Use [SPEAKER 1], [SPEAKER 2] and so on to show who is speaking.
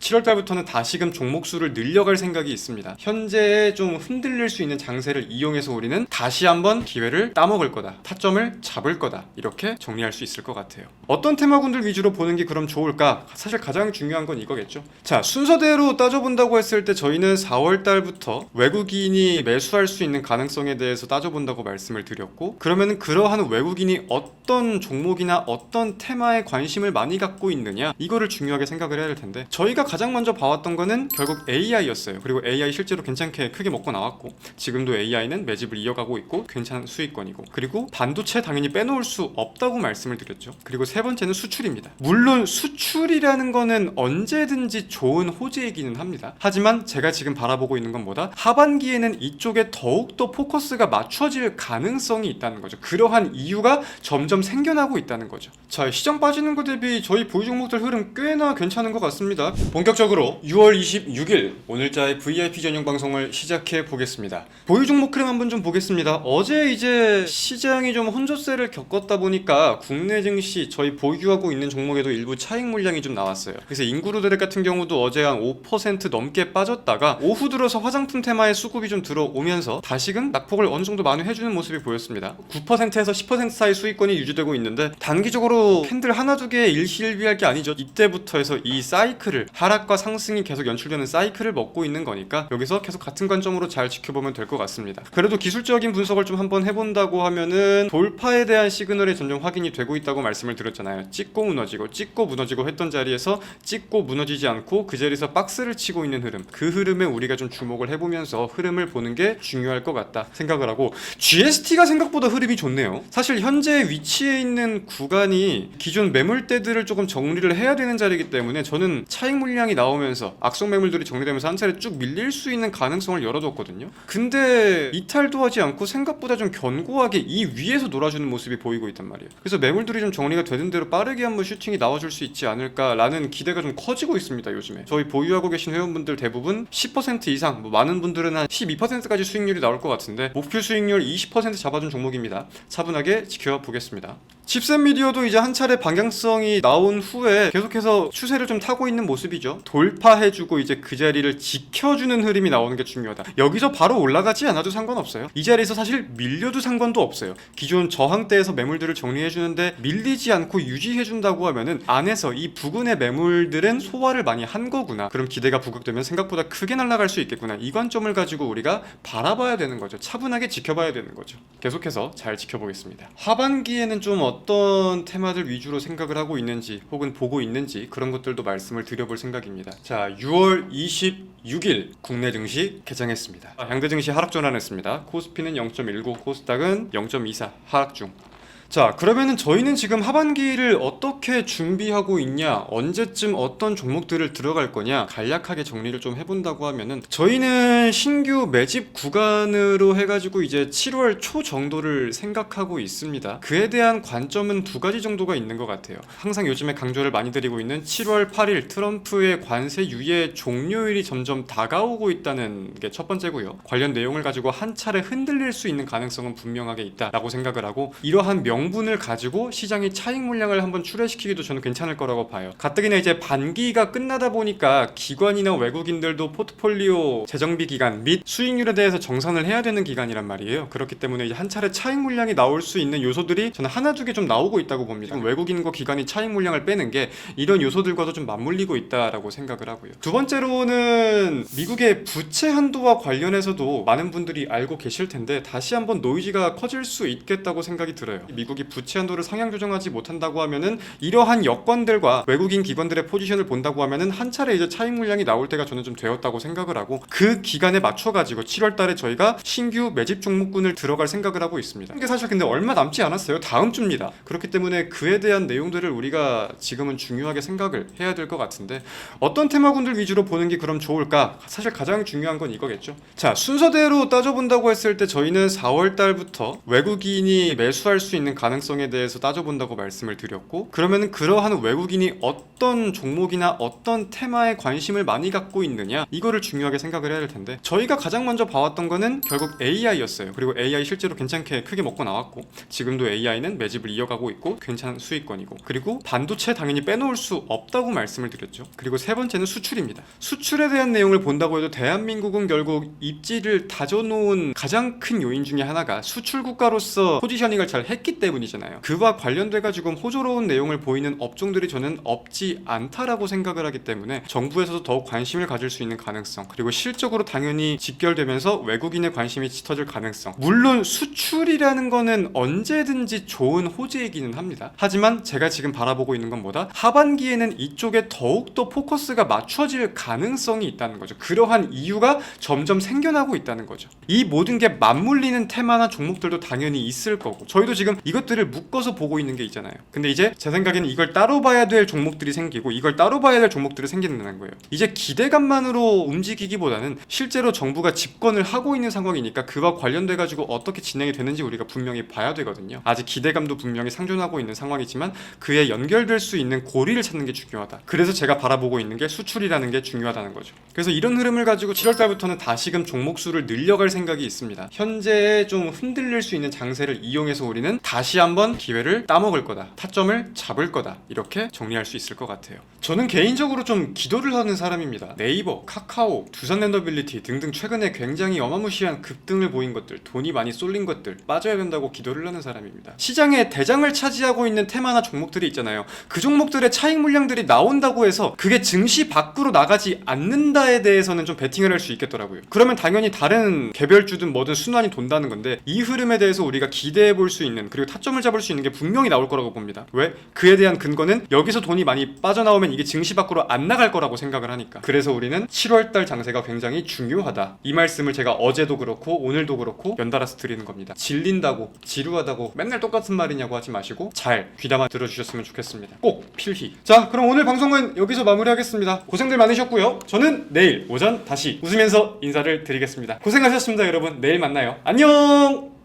[SPEAKER 1] 7월 달부터는 다시금 종목 수를 늘려갈 생각이 있습니다. 현재 좀 흔들릴 수 있는 장세를 이용해서 우리는 다시 한번 기회를 따먹을 거다, 타점을 잡을 거다, 이렇게 정리할 수 있을 것 같아요. 어떤 테마군들 위주로 보는 게 그럼 좋을까? 사실 가장 중요한 건 이거겠죠. 자, 순서대로 따져본다고 했을 때 저희는 4월 달부터 외국인이 매수할 수 있는 가능성에 대해서 따져본다고 말씀을 드렸고, 그러면은 그러한 외국인이 어떤 종목이나 어떤 테마에 관심을 많이 갖고 있느냐, 이거를 중요하게 생각을 해야 될 텐데, 저희가 가장 먼저 봐왔던 거는 결국 AI였어요. 그리고 AI 실제로 괜찮게 크게 먹고 나왔고, 지금도 AI는 매집을 이어가고 있고 괜찮은 수익권이고, 그리고 반도체 당연히 빼놓을 수 없다고 말씀을 드렸죠. 그리고 세 번째는 수출입니다. 물론 수출이라는 거는 언제든지 좋은 호재이기는 합니다. 하지만 제가 지금 바라보고 있는 건 뭐다? 하반기에는 이쪽에 더욱더 포커스가 맞춰질 가능성이 있다는 거죠. 그러한 이유가 점점 생겨나고 있다는 거죠. 자, 시장 빠지는 거 대비 저희 보유 종목들 흐름 꽤나 괜찮은 것 같습니다. 본격적으로 6월 26일 오늘자의 VIP 전용 방송을 시작해 보겠습니다. 보유 종목 흐름 한번 좀 보겠습니다. 어제 이제 시장이 좀 혼조세를 겪었다 보니까 국내 증시 저희 보유하고 있는 종목에도 일부 차익 물량이 좀 나왔어요. 그래서 인구루드렉 같은 경우도 어제 한 5% 넘게 빠졌다가 오후 들어서 화장품 테마의 수급이 좀 들어오면서 다시금 낙폭을 어느 정도 만회해주는 모습이 보였습니다. 9%에서 10% 사이 수익권이 유지되고 있는데, 단기적으로 캔들 하나 두 개 일시일비할 게 아니죠. 이때부터 해서 이 사이클을, 하락과 상승이 계속 연출되는 사이클을 먹고 있는 거니까 여기서 계속 같은 관점으로 잘 지켜보면 될 것 같습니다. 그래도 기술적인 분석을 좀 한번 해본다고 하면은 돌파에 대한 시그널이 점점 확인이 되고 있다고 말씀을 드렸잖아요. 찍고 무너지고 했던 자리에서 찍고 무너지지 않고 그 자리에서 박스를 치고 있는 흐름, 그 흐름에 우리가 좀 주목을 해보면서 흐름을 보는 게 중요할 것 같다 생각을 하고, GST가 생각보다 흐름이 좋네요. 사실 현재 위치에 있는 구간이 기존 매물대들을 조금 정리를 해야 되는 자리이기 때문에 저는 차익 물량이 나오면서 악성 매물들이 정리되면서 한 차례 쭉 밀릴 수 있는 가능성을 열어뒀거든요. 근데 이탈도 하지 않고 생각보다 좀 견고하게 이 위에서 놀아주는 모습이 보이고 있단 말이에요. 그래서 매물들이 좀 정리가 되는 대로 빠르게 한번 슈팅이 나와줄 수 있지 않을까라는 기대가 좀 커지고 있습니다. 요즘에 저희 보유하고 계신 회원분들 대부분 10% 이상, 많은 분들은 한 12%까지 수익률이 나올 것 같은데, 목표 수익률 20% 잡아준 종목입니다. 차분하게 지켜보겠습니다. 칩셋 미디어도 이제 한 차례 방향성이 나온 후에 계속해서 추세를 좀 타고 있는 모습이죠. 돌파해주고 이제 그 자리를 지켜주는 흐름이 나오는 게 중요하다. 여기서 바로 올라가지 않아도 상관없어요. 이 자리에서 사실 밀려도 상관도 없어요. 기존 저항대에서 매물들을 정리해주는데 밀리지 않고 유지해준다고 하면은 안에서 이 부근의 매물들은 소화를 많이 한 거구나, 그럼 기대가 부각되면 생각보다 크게 날아갈 수 있겠구나, 이 관점을 가지고 우리가 바라봐야 되는 거죠. 차분하게 지켜봐야 되는 거죠. 계속해서 잘 지켜보겠습니다. 하반기에는 좀 어떤 테마들 위주로 생각을 하고 있는지 혹은 보고 있는지 그런 것들도 말씀을 드려볼 생각입니다. 자, 6월 26일 국내 증시 개장했습니다. 양대 증시 하락 전환했습니다. 코스피는 0.19, 코스닥은 0.24 하락 중. 자, 그러면은 저희는 지금 하반기를 어떻게 준비하고 있냐, 언제쯤 어떤 종목들을 들어갈 거냐, 간략하게 정리를 좀 해본다고 하면은, 저희는 신규 매집 구간으로 해가지고 이제 7월 초 정도를 생각하고 있습니다. 그에 대한 관점은 두 가지 정도가 있는 것 같아요. 항상 요즘에 강조를 많이 드리고 있는 7월 8일 트럼프의 관세 유예 종료일이 점점 다가오고 있다는 게 첫 번째고요. 관련 내용을 가지고 한 차례 흔들릴 수 있는 가능성은 분명하게 있다라고 생각을 하고, 이러한 명분을 가지고 시장이 차익 물량을 한번 출회시키기도 저는 괜찮을 거라고 봐요. 가뜩이나 이제 반기가 끝나다 보니까 기관이나 외국인들도 포트폴리오 재정비 기간 및 수익률에 대해서 정산을 해야 되는 기간이란 말이에요. 그렇기 때문에 이제 한 차례 차익 물량이 나올 수 있는 요소들이 저는 하나 두 개 좀 나오고 있다고 봅니다. 외국인과 기관이 차익 물량을 빼는 게 이런 요소들과도 좀 맞물리고 있다라고 생각을 하고요. 두 번째로는 미국의 부채 한도와 관련해서도 많은 분들이 알고 계실 텐데, 다시 한번 노이즈가 커질 수 있겠다고 생각이 들어요. 미국이 부채 한도를 상향 조정하지 못한다고 하면은 이러한 여건들과 외국인 기관들의 포지션을 본다고 하면은 한 차례 이제 차익 물량이 나올 때가 저는 좀 되었다고 생각을 하고, 그 기간에 맞춰가지고 7월 달에 저희가 신규 매집 종목군을 들어갈 생각을 하고 있습니다. 이게 사실 근데 얼마 남지 않았어요. 다음 주입니다. 그렇기 때문에 그에 대한 내용들을 우리가 지금은 중요하게 생각을 해야 될 것 같은데, 어떤 테마군들 위주로 보는 게 그럼 좋을까? 사실 가장 중요한 건 이거겠죠. 자, 순서대로 따져본다고 했을 때 저희는 4월 달부터 외국인이 매수할 수 있는 가능성에 대해서 따져본다고 말씀을 드렸고, 그러면 그러한 외국인이 어떤 종목이나 어떤 테마에 관심을 많이 갖고 있느냐, 이거를 중요하게 생각을 해야 될 텐데, 저희가 가장 먼저 봐왔던 거는 결국 AI였어요. 그리고 AI 실제로 괜찮게 크게 먹고 나왔고, 지금도 AI는 매집을 이어가고 있고 괜찮은 수익권이고, 그리고 반도체 당연히 빼놓을 수 없다고 말씀을 드렸죠. 그리고 세 번째는 수출입니다. 수출에 대한 내용을 본다고 해도 대한민국은 결국 입지를 다져놓은 가장 큰 요인 중에 하나가 수출 국가로서 포지셔닝을 잘 했기 때문이잖아요. 그와 관련돼가 지금 호조로운 내용을 보이는 업종들이 저는 없지 않다라고 생각을 하기 때문에 정부에서도 더욱 관심을 가질 수 있는 가능성, 그리고 실적으로 당연히 직결되면서 외국인의 관심이 짙어질 가능성, 물론 수출이라는 거는 언제든지 좋은 호재이기는 합니다. 하지만 제가 지금 바라보고 있는 건 뭐다? 하반기에는 이쪽에 더욱더 포커스가 맞춰질 가능성이 있다는 거죠. 그러한 이유가 점점 생겨나고 있다는 거죠. 이 모든 게 맞물리는 테마나 종목들도 당연히 있을 거고, 저희도 지금 이것들을 묶어서 보고 있는 게 있잖아요. 근데 이제 제 생각에는 이걸 따로 봐야 될 종목들이 생기고, 이걸 따로 봐야 될 종목들이 생긴다는 거예요. 이제 기대감만으로 움직이기보다는 실제로 정부가 집권을 하고 있는 상황이니까 그와 관련돼 가지고 어떻게 진행이 되는지 우리가 분명히 봐야 되거든요. 아직 기대감도 분명히 상존하고 있는 상황이지만 그에 연결될 수 있는 고리를 찾는 게 중요하다. 그래서 제가 바라보고 있는 게 수출이라는 게 중요하다는 거죠. 그래서 이런 흐름을 가지고 7월달부터는 다시금 종목 수를 늘려갈 생각이 있습니다. 현재에 좀 흔들릴 수 있는 장세를 이용해서 우리는 다시 한번 기회를 따먹을 거다, 타점을 잡을 거다, 이렇게 정리할 수 있을 것 같아요. 저는 개인적으로 좀 기도를 하는 사람입니다. 네이버, 카카오, 두산랜더빌리티 등등 최근에 굉장히 어마무시한 급등을 보인 것들, 돈이 많이 쏠린 것들 빠져야 된다고 기도를 하는 사람입니다. 시장에 대장을 차지하고 있는 테마나 종목들이 있잖아요. 그 종목들의 차익 물량들이 나온다고 해서 그게 증시 밖으로 나가지 않는다에 대해서는 좀 베팅을 할 수 있겠더라고요. 그러면 당연히 다른 개별주든 뭐든 순환이 돈다는 건데, 이 흐름에 대해서 우리가 기대해 볼 수 있는, 그리고 타점을 잡을 수 있는 게 분명히 나올 거라고 봅니다. 왜? 그에 대한 근거는 여기서 돈이 많이 빠져나오면 이게 증시 밖으로 안 나갈 거라고 생각을 하니까. 그래서 우리는 7월달 장세가 굉장히 중요하다, 이 말씀을 제가 어제도 그렇고 오늘도 그렇고 연달아서 드리는 겁니다. 질린다고, 지루하다고 맨날 똑같은 말이냐고 하지 마시고 잘 귀담아 들어주셨으면 좋겠습니다. 꼭 필히. 자, 그럼 오늘 방송은 여기서 마무리하겠습니다. 고생들 많으셨고요. 저는 내일 오전 다시 웃으면서 인사를 드리겠습니다. 고생하셨습니다, 여러분. 내일 만나요. 안녕.